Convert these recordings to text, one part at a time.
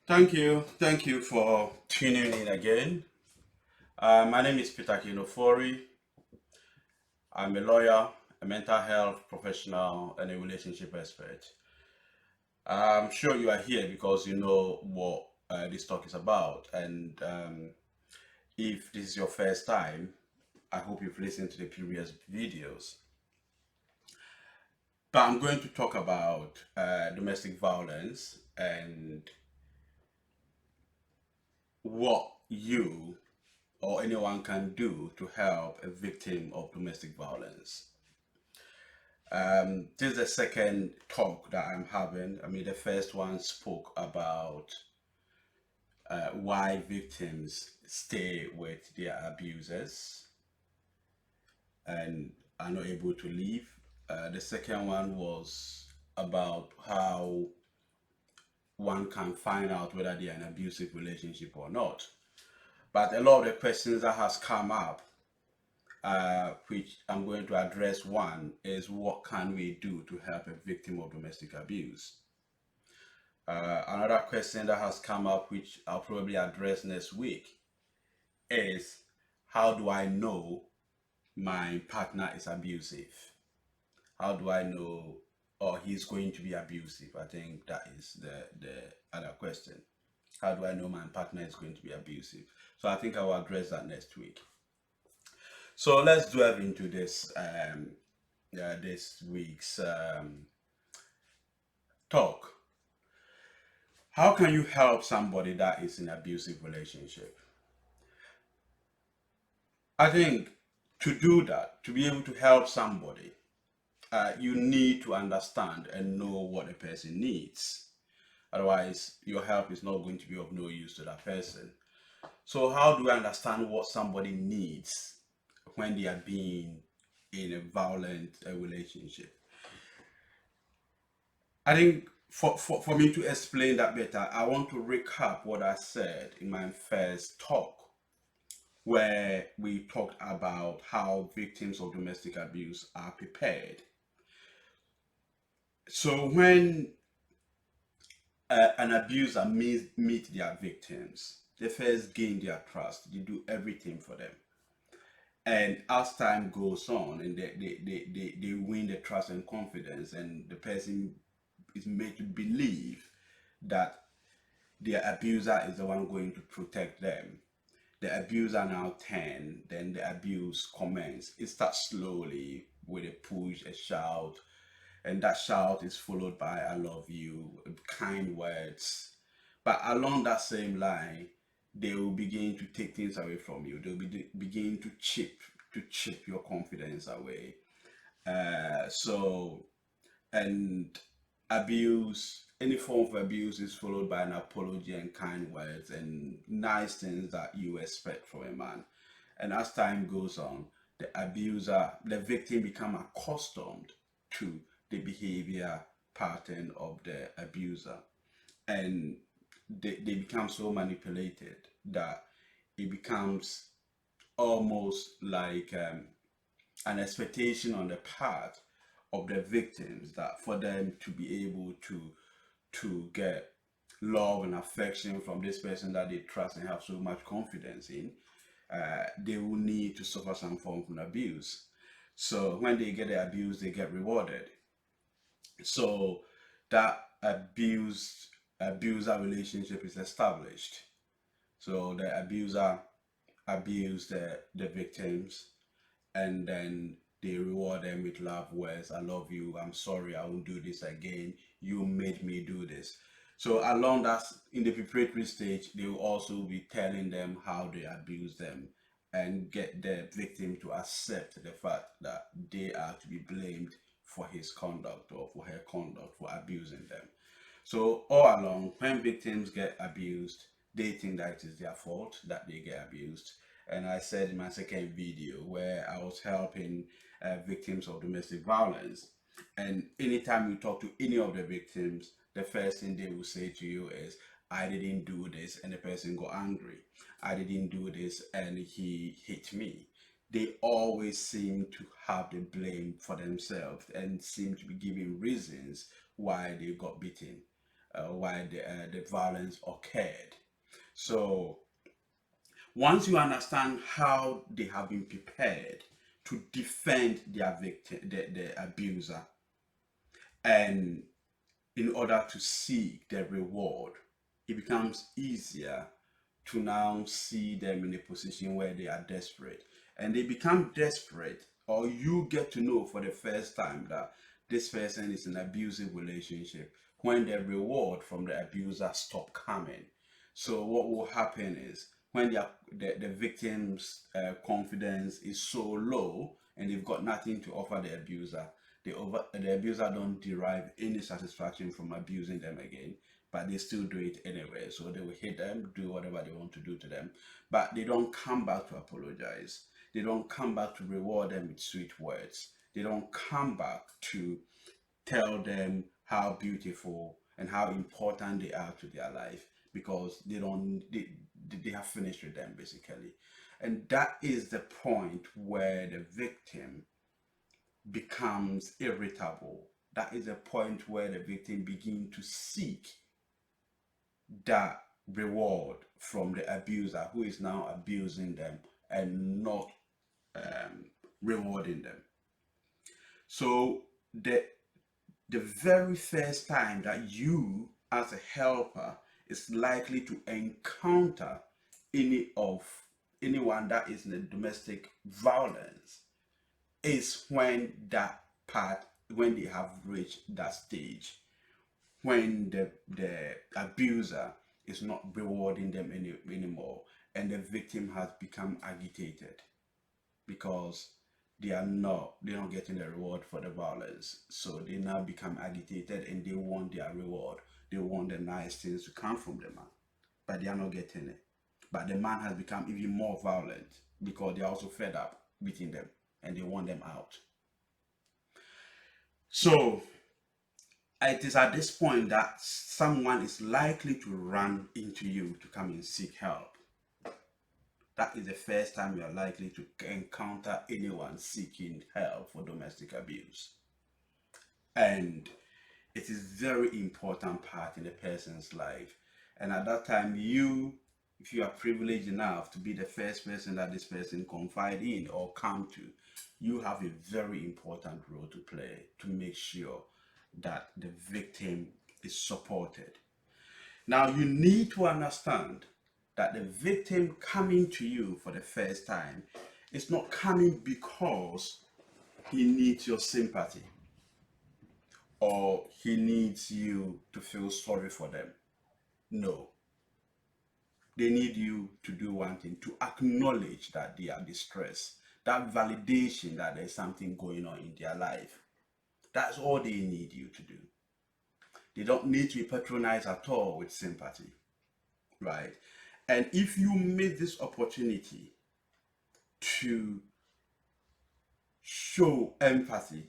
Thank you for tuning in again. My name is Peterkin Ofori. I'm a lawyer, a mental health professional, and a relationship expert. I'm sure you are here because you know what this talk is about. And if this is your first time, I hope you've listened to the previous videos. But I'm going to talk about domestic violence and what you or anyone can do to help a victim of domestic violence. This is the second talk that I'm having. I mean, the first one spoke about why victims stay with their abusers and are not able to leave. The second one was about how one can find out whether they're in an abusive relationship or not. But a lot of the questions that has come up, which I'm going to address, one is what can we do to help a victim of domestic abuse? Another question that has come up, which I'll probably address next week, is how do I know my partner is abusive? How do I know, or he's going to be abusive? I think that is the other question. How do I know my partner is going to be abusive? So I think I will address that next week. So let's delve into this week's talk. How can you help somebody that is in an abusive relationship? I think to do that, to be able to help somebody, you need to understand and know what a person needs. Otherwise, your help is not going to be of no use to that person. So, how do I understand what somebody needs when they are being in a violent relationship? I think for me to explain that better, I want to recap what I said in my first talk, where we talked about how victims of domestic abuse are prepared. So when an abuser meet their victims, they first gain their trust. They do everything for them. And as time goes on and they win the trust and confidence, and the person is made to believe that their abuser is the one going to protect them. The abuser now turn, then the abuse commence. It starts slowly with a push, a shout, and that shout is followed by "I love you," kind words. But along that same line, they will begin to take things away from you. They'll begin to chip your confidence away. So and abuse, any form of abuse is followed by an apology and kind words and nice things that you expect from a man. And as time goes on, the victim become accustomed to the behavior pattern of the abuser, and they become so manipulated that it becomes almost like an expectation on the part of the victims that for them to be able to get love and affection from this person that they trust and have so much confidence in, they will need to suffer some form of abuse. So when they get the abuse, they get rewarded. So that abuser relationship is established. So the abuser abuse the victims, and then they reward them with love words. "I love you, I'm sorry, I won't do this again, you made me do this." So along that, in the preparatory stage, they will also be telling them how they abuse them and get the victim to accept the fact that they are to be blamed for his conduct or for her conduct for abusing them. So all along, when victims get abused, they think that it is their fault that they get abused. And I said in my second video where I was helping victims of domestic violence, and anytime you talk to any of the victims, the first thing they will say to you is, "I didn't do this," and the person got angry. "I didn't do this," and he hit me. They always seem to have the blame for themselves and seem to be giving reasons why they got beaten. why the violence occurred. So once you understand how they have been prepared to defend their victim, the abuser, and in order to seek the reward, it becomes easier to now see them in a position where they are desperate. And they become desperate, or you get to know for the first time that this person is in an abusive relationship when the reward from the abuser stop coming. So what will happen is when the victim's confidence is so low and they've got nothing to offer the abuser, the abuser don't derive any satisfaction from abusing them again, but they still do it anyway. So they will hit them, do whatever they want to do to them, but they don't come back to apologize. They don't come back to reward them with sweet words. They don't come back to tell them how beautiful and how important they are to their life, because they have finished with them basically. And that is the point where the victim becomes irritable. That is a point where the victim begins to seek that reward from the abuser who is now abusing them and not um, rewarding them. So the very first time that you as a helper is likely to encounter any of anyone that is in a domestic violence is when they have reached that stage, when the abuser is not rewarding them anymore, and the victim has become agitated because they're not getting the reward for the violence. So they now become agitated and they want their reward. They want the nice things to come from the man, but they are not getting it. But the man has become even more violent because they are also fed up beating them and they want them out. So it is at this point that someone is likely to run into you to come and seek help. That is the first time you are likely to encounter anyone seeking help for domestic abuse. And it is very important part in a person's life. And at that time, if you are privileged enough to be the first person that this person confide in or come to, you have a very important role to play to make sure that the victim is supported. Now, you need to understand that the victim coming to you for the first time is not coming because he needs your sympathy or he needs you to feel sorry for them. No. They need you to do one thing, to acknowledge that they are distressed, that validation that there's something going on in their life. That's all they need you to do. They don't need to be patronized at all with sympathy, right? And if you miss this opportunity to show empathy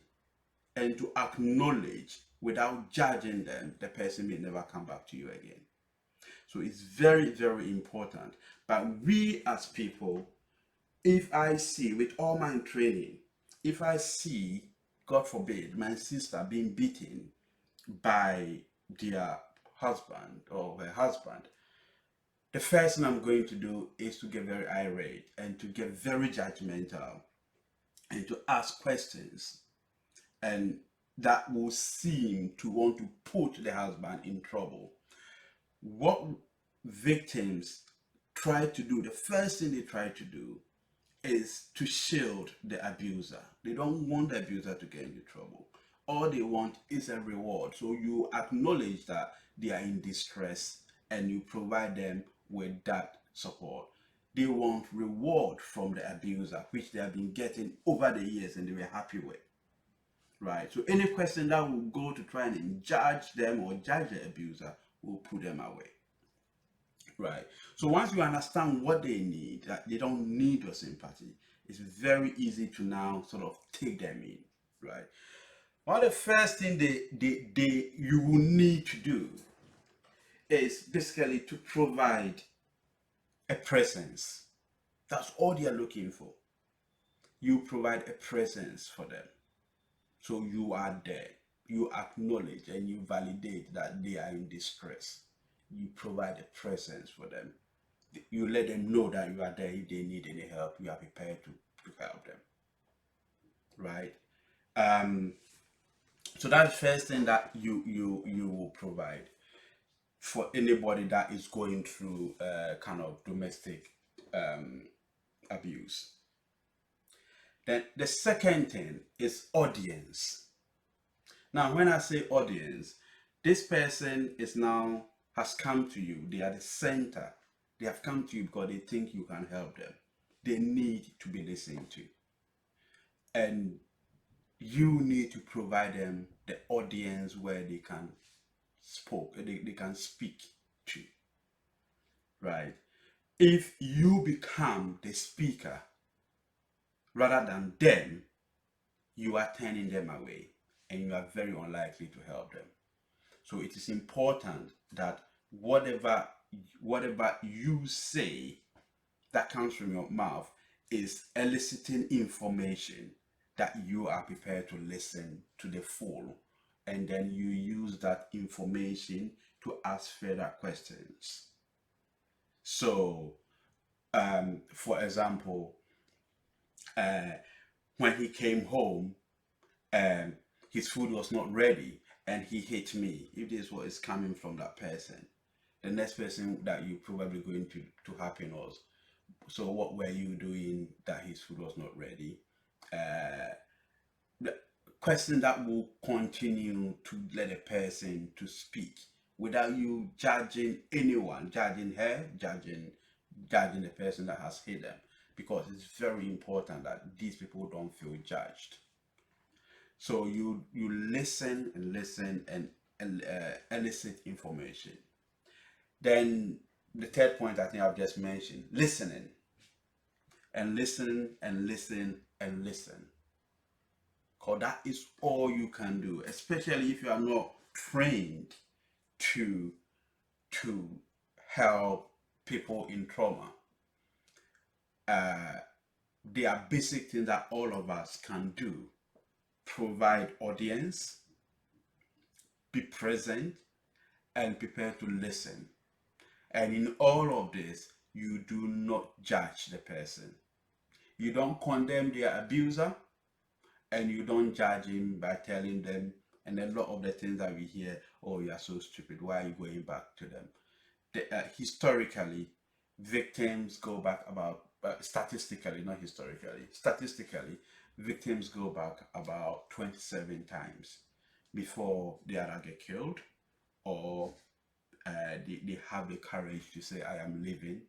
and to acknowledge without judging them, the person may never come back to you again. So it's very, very important. But we as people, if I see with all my training, if I see, God forbid, my sister being beaten by their husband or her husband, the first thing I'm going to do is to get very irate and to get very judgmental and to ask questions. And that will seem to want to put the husband in trouble. What victims try to do, the first thing they try to do is to shield the abuser. They don't want the abuser to get into trouble. All they want is a reward. So you acknowledge that they are in distress and you provide them with that support. They want reward from the abuser, which they have been getting over the years and they were happy with. Right? So any question that will go to try and judge them or judge the abuser will put them away. Right. So once you understand what they need, that they don't need your sympathy, it's very easy to now sort of take them in. Right. Well, the first thing they you will need to do is basically to provide a presence. That's all they are looking for. You provide a presence for them. So you are there. you acknowledge and you validate that they are in distress. You provide a presence for them. You let them know that you are there if they need any help. You are prepared to help them, right? Um, so that's the first thing that you will provide for anybody that is going through kind of domestic um, abuse. Then the second thing is audience. Now, when I say audience, this person is now has come to you. They are the center. They have come to you because they think you can help them. They need to be listened to, and you need to provide them the audience where they can speak to, right? If you become the speaker rather than them, you are turning them away and you are very unlikely to help them. So it is important that whatever whatever you say that comes from your mouth is eliciting information that you are prepared to listen to the full, and then you use that information to ask further questions. So, for example, uh, when he came home, um, his food was not ready and he hit me. If this was coming from that person, the next person that you probably going to happen was, so what were you doing that his food was not ready? Uh, the question that will continue to let a person to speak without you judging anyone, judging her, judging the person that has hit them, because it's very important that these people don't feel judged. So you listen and listen and elicit information. Then the third point I think I've just mentioned, listening and listen and listen and listen. Because that is all you can do, especially if you are not trained to to help people in trauma. Uh, there are basic things that all of us can do: provide audience, be present, and prepare to listen. And in all of this, you do not judge the person. You don't condemn their abuser, and you don't judge him by telling them. And a lot of the things that we hear, oh, you are so stupid, why are you going back to them? Historically, victims go back about, statistically, not historically, statistically, victims go back about 27 times before they either get killed, or they have the courage to say, I am leaving,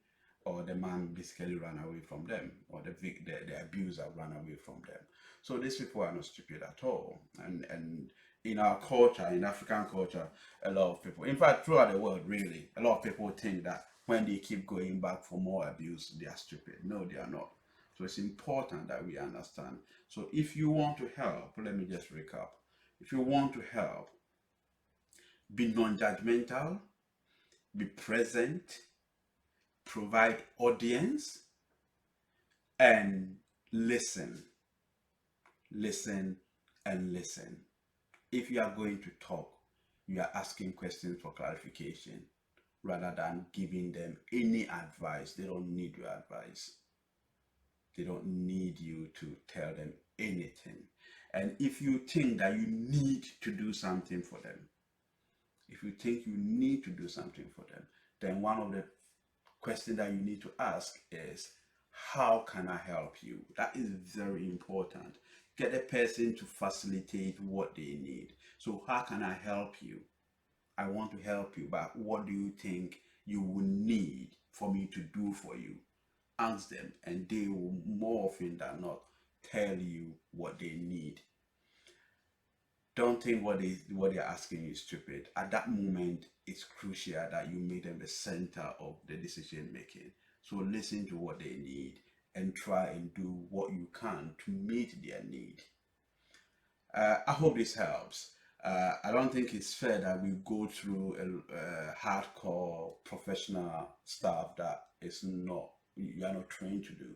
or the man basically ran away from them, or the abuser ran away from them. So these people are not stupid at all. And in our culture, in African culture, a lot of people, in fact, throughout the world, really, a lot of people think that when they keep going back for more abuse, they are stupid. No, they are not. So it's important that we understand. So if you want to help, let me just recap. If you want to help, be non-judgmental, be present, provide audience, and listen, listen, and listen. If you are going to talk, you are asking questions for clarification rather than giving them any advice. They don't need your advice. They don't need you to tell them anything. And if you think that you need to do something for them, if you think you need to do something for them, then one of the question that you need to ask is, how can I help you? That is very important. Get a person to facilitate what they need. So how can I help you? I want to help you, but what do you think you will need for me to do for you? Ask them, and they will more often than not tell you what they need. Don't think what they're asking is stupid. At that moment, it's crucial that you make them the center of the decision making. So listen to what they need and try and do what you can to meet their need. I hope this helps. I don't think it's fair that we go through a hardcore professional stuff that is not you are not trained to do.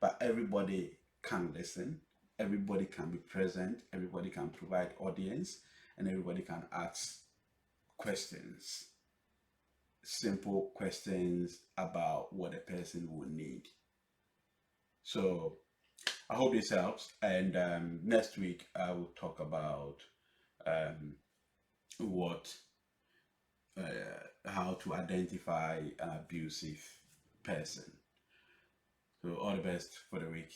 But everybody can listen, everybody can be present, everybody can provide audience, and everybody can ask questions, simple questions about what a person would need. So I hope this helps. And next week I will talk about um, what how to identify an abusive person. So all the best for the week.